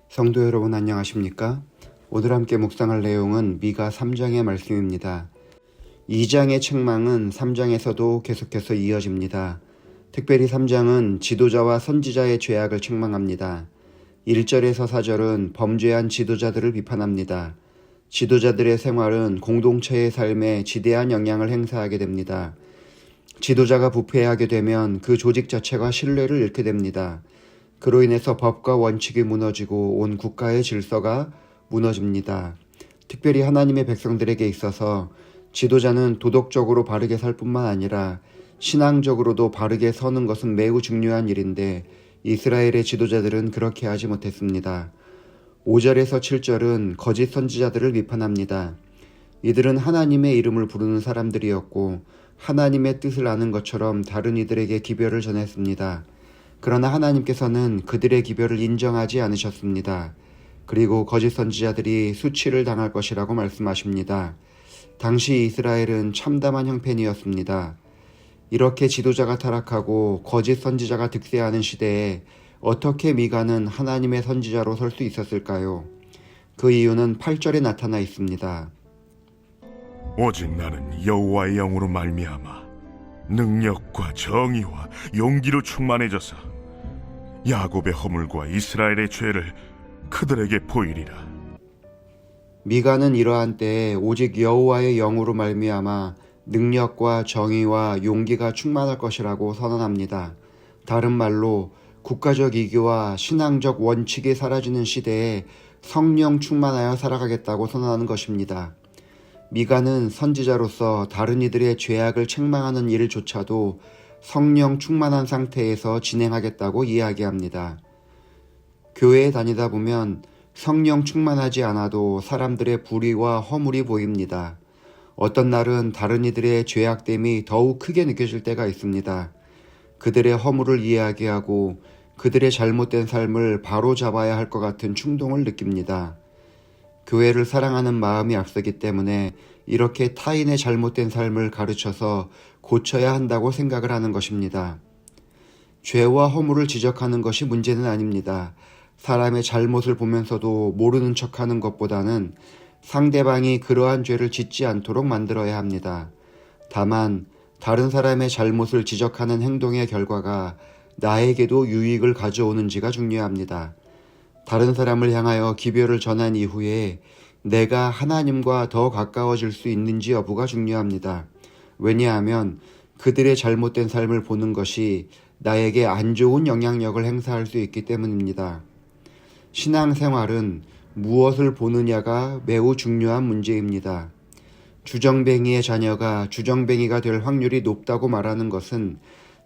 성도 여러분 안녕하십니까? 오늘 함께 묵상할 내용은 미가 3장의 말씀입니다. 2장의 책망은 3장에서도 계속해서 이어집니다. 특별히 3장은 지도자와 선지자의 죄악을 책망합니다. 1절에서 4절은 범죄한 지도자들을 비판합니다. 지도자들의 생활은 공동체의 삶에 지대한 영향을 행사하게 됩니다. 지도자가 부패하게 되면 그 조직 자체가 신뢰를 잃게 됩니다. 그로 인해서 법과 원칙이 무너지고 온 국가의 질서가 무너집니다. 특별히 하나님의 백성들에게 있어서 지도자는 도덕적으로 바르게 살 뿐만 아니라 신앙적으로도 바르게 서는 것은 매우 중요한 일인데 이스라엘의 지도자들은 그렇게 하지 못했습니다. 5절에서 7절은 거짓 선지자들을 비판합니다. 이들은 하나님의 이름을 부르는 사람들이었고 하나님의 뜻을 아는 것처럼 다른 이들에게 기별을 전했습니다. 그러나 하나님께서는 그들의 기별을 인정하지 않으셨습니다. 그리고 거짓 선지자들이 수치를 당할 것이라고 말씀하십니다. 당시 이스라엘은 참담한 형편이었습니다. 이렇게 지도자가 타락하고 거짓 선지자가 득세하는 시대에 어떻게 미가는 하나님의 선지자로 설 수 있었을까요? 그 이유는 8절에 나타나 있습니다. 오직 나는 여호와의 영으로 말미암아 능력과 정의와 용기로 충만해져서 야곱의 허물과 이스라엘의 죄를 그들에게 보이리라. 미가는 이러한 때에 오직 여호와의 영으로 말미암아 능력과 정의와 용기가 충만할 것이라고 선언합니다. 다른 말로 국가적 이기와 신앙적 원칙이 사라지는 시대에 성령 충만하여 살아가겠다고 선언하는 것입니다. 미가는 선지자로서 다른 이들의 죄악을 책망하는 일조차도 성령 충만한 상태에서 진행하겠다고 이야기합니다. 교회에 다니다 보면 성령 충만하지 않아도 사람들의 불의와 허물이 보입니다. 어떤 날은 다른 이들의 죄악됨이 더욱 크게 느껴질 때가 있습니다. 그들의 허물을 이야기하고 그들의 잘못된 삶을 바로잡아야 할 것 같은 충동을 느낍니다. 교회를 사랑하는 마음이 앞서기 때문에 이렇게 타인의 잘못된 삶을 가르쳐서 고쳐야 한다고 생각을 하는 것입니다. 죄와 허물을 지적하는 것이 문제는 아닙니다. 사람의 잘못을 보면서도 모르는 척하는 것보다는 상대방이 그러한 죄를 짓지 않도록 만들어야 합니다. 다만 다른 사람의 잘못을 지적하는 행동의 결과가 나에게도 유익을 가져오는지가 중요합니다. 다른 사람을 향하여 기별을 전한 이후에 내가 하나님과 더 가까워질 수 있는지 여부가 중요합니다. 왜냐하면 그들의 잘못된 삶을 보는 것이 나에게 안 좋은 영향력을 행사할 수 있기 때문입니다. 신앙생활은 무엇을 보느냐가 매우 중요한 문제입니다. 주정뱅이의 자녀가 주정뱅이가 될 확률이 높다고 말하는 것은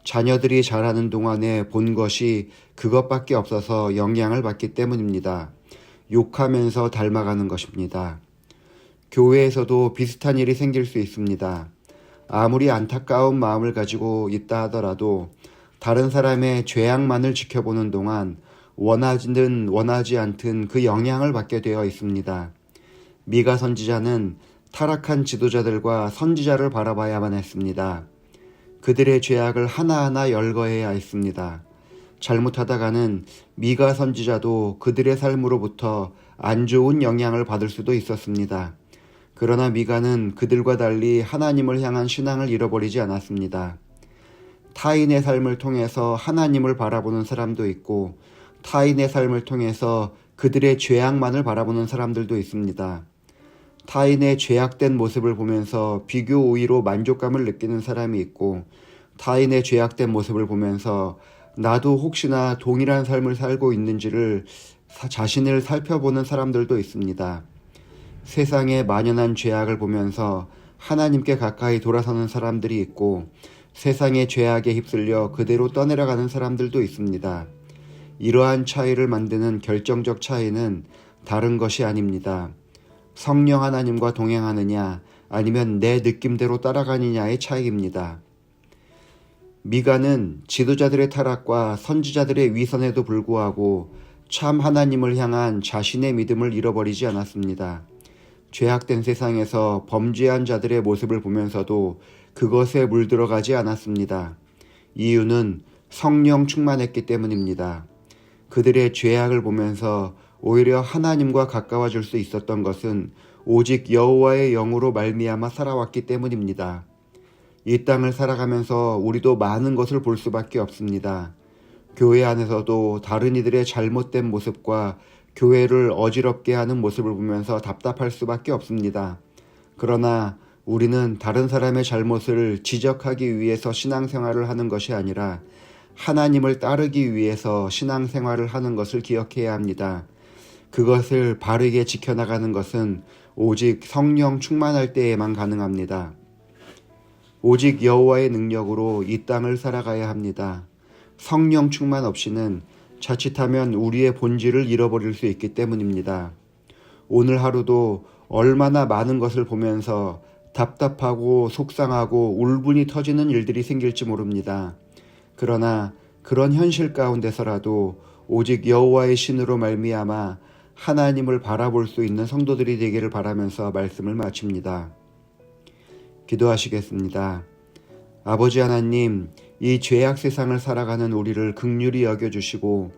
자녀들이 자라는 동안에 본 것이 그것밖에 없어서 영향을 받기 때문입니다. 욕하면서 닮아가는 것입니다. 교회에서도 비슷한 일이 생길 수 있습니다. 아무리 안타까운 마음을 가지고 있다 하더라도 다른 사람의 죄악만을 지켜보는 동안 원하든 원하지 않든 그 영향을 받게 되어 있습니다. 미가 선지자는 타락한 지도자들과 선지자를 바라봐야만 했습니다. 그들의 죄악을 하나하나 열거해야 했습니다. 잘못하다가는 미가 선지자도 그들의 삶으로부터 안 좋은 영향을 받을 수도 있었습니다. 그러나 미가는 그들과 달리 하나님을 향한 신앙을 잃어버리지 않았습니다. 타인의 삶을 통해서 하나님을 바라보는 사람도 있고 타인의 삶을 통해서 그들의 죄악만을 바라보는 사람들도 있습니다. 타인의 죄악된 모습을 보면서 비교 우위로 만족감을 느끼는 사람이 있고 타인의 죄악된 모습을 보면서 나도 혹시나 동일한 삶을 살고 있는지를 자신을 살펴보는 사람들도 있습니다. 세상의 만연한 죄악을 보면서 하나님께 가까이 돌아서는 사람들이 있고 세상의 죄악에 휩쓸려 그대로 떠내려가는 사람들도 있습니다. 이러한 차이를 만드는 결정적 차이는 다른 것이 아닙니다. 성령 하나님과 동행하느냐 아니면 내 느낌대로 따라가느냐의 차이입니다. 미가는 지도자들의 타락과 선지자들의 위선에도 불구하고 참 하나님을 향한 자신의 믿음을 잃어버리지 않았습니다. 죄악된 세상에서 범죄한 자들의 모습을 보면서도 그것에 물들어가지 않았습니다. 이유는 성령 충만했기 때문입니다. 그들의 죄악을 보면서 오히려 하나님과 가까워질 수 있었던 것은 오직 여호와의 영으로 말미암아 살아왔기 때문입니다. 이 땅을 살아가면서 우리도 많은 것을 볼 수밖에 없습니다. 교회 안에서도 다른 이들의 잘못된 모습과 교회를 어지럽게 하는 모습을 보면서 답답할 수밖에 없습니다. 그러나 우리는 다른 사람의 잘못을 지적하기 위해서 신앙생활을 하는 것이 아니라 하나님을 따르기 위해서 신앙생활을 하는 것을 기억해야 합니다. 그것을 바르게 지켜나가는 것은 오직 성령 충만할 때에만 가능합니다. 오직 여호와의 능력으로 이 땅을 살아가야 합니다. 성령 충만 없이는 자칫하면 우리의 본질을 잃어버릴 수 있기 때문입니다. 오늘 하루도 얼마나 많은 것을 보면서 답답하고 속상하고 울분이 터지는 일들이 생길지 모릅니다. 그러나 그런 현실 가운데서라도 오직 여호와의 신으로 말미암아 하나님을 바라볼 수 있는 성도들이 되기를 바라면서 말씀을 마칩니다. 기도하시겠습니다. 아버지 하나님, 이 죄악 세상을 살아가는 우리를 긍휼히 여겨주시고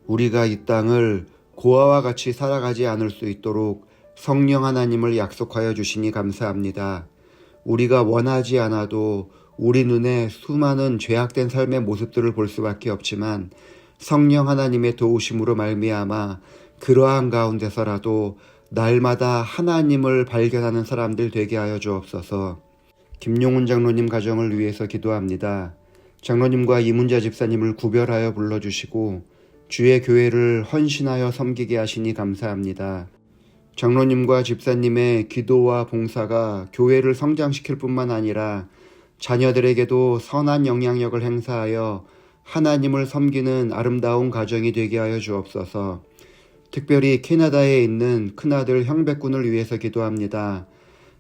우리가 이 땅을 고아와 같이 살아가지 않을 수 있도록 성령 하나님을 약속하여 주시니 감사합니다. 우리가 원하지 않아도 우리 눈에 수많은 죄악된 삶의 모습들을 볼 수밖에 없지만 성령 하나님의 도우심으로 말미암아 그러한 가운데서라도 날마다 하나님을 발견하는 사람들 되게 하여 주옵소서. 김용훈 장로님 가정을 위해서 기도합니다. 장로님과 이문자 집사님을 구별하여 불러주시고 주의 교회를 헌신하여 섬기게 하시니 감사합니다. 장로님과 집사님의 기도와 봉사가 교회를 성장시킬 뿐만 아니라 자녀들에게도 선한 영향력을 행사하여 하나님을 섬기는 아름다운 가정이 되게 하여 주옵소서. 특별히 캐나다에 있는 큰아들 형백군을 위해서 기도합니다.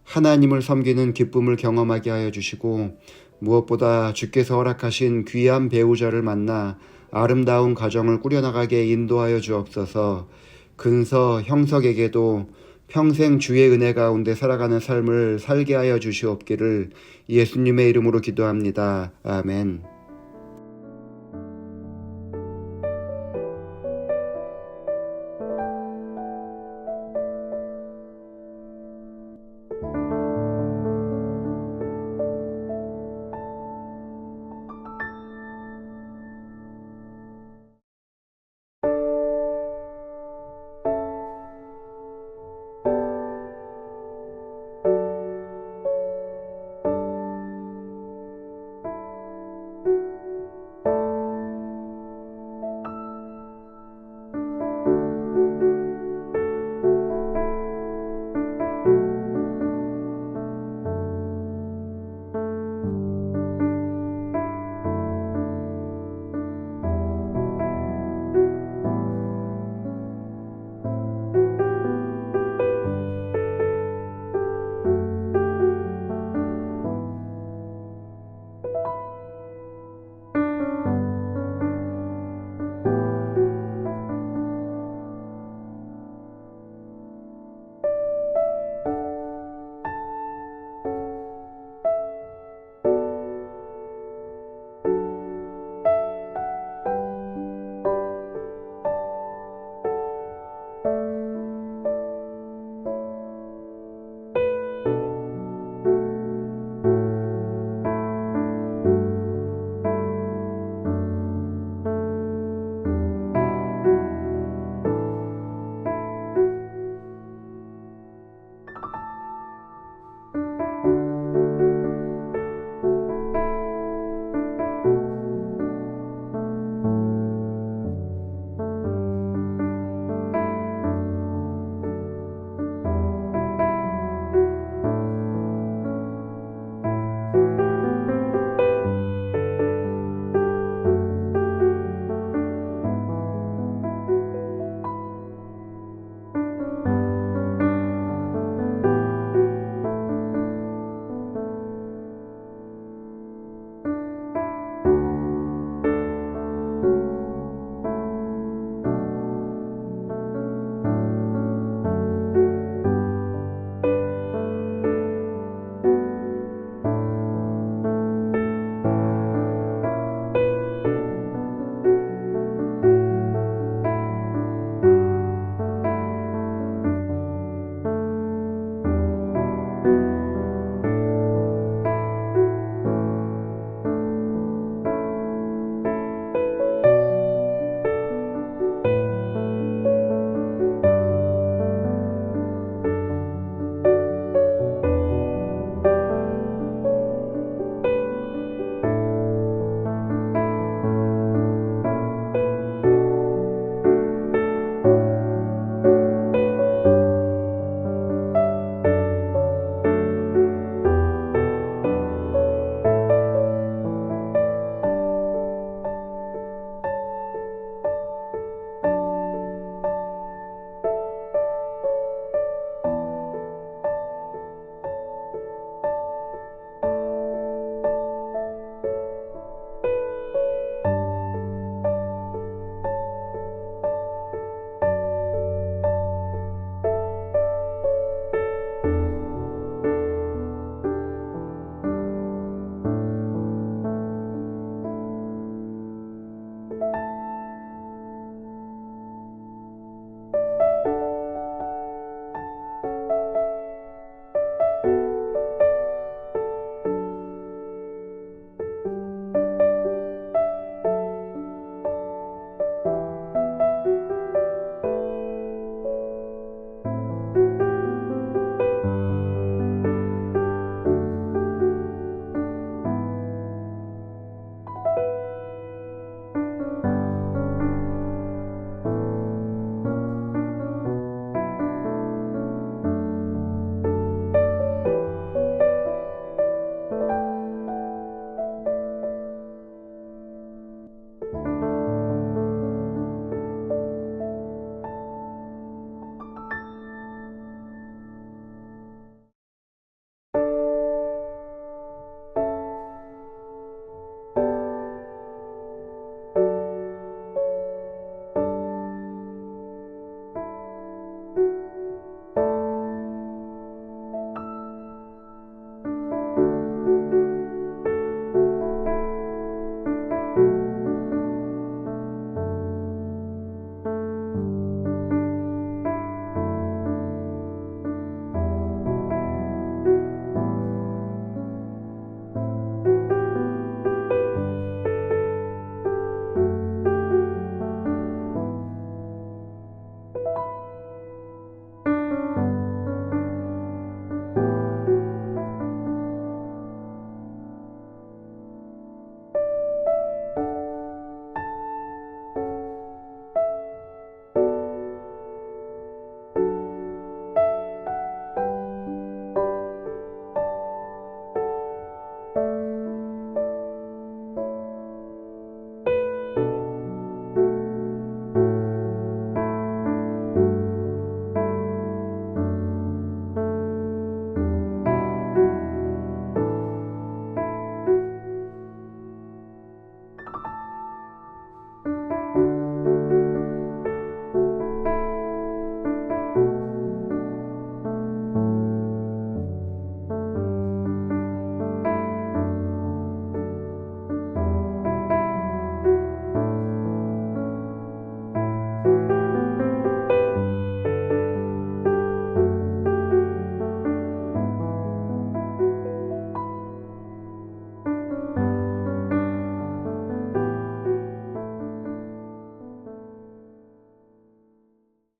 하나님을 섬기는 기쁨을 경험하게 하여 주시고 무엇보다 주께서 허락하신 귀한 배우자를 만나 아름다운 가정을 꾸려나가게 인도하여 주옵소서. 근서 형석에게도 평생 주의 은혜 가운데 살아가는 삶을 살게 하여 주시옵기를 예수님의 이름으로 기도합니다. 아멘.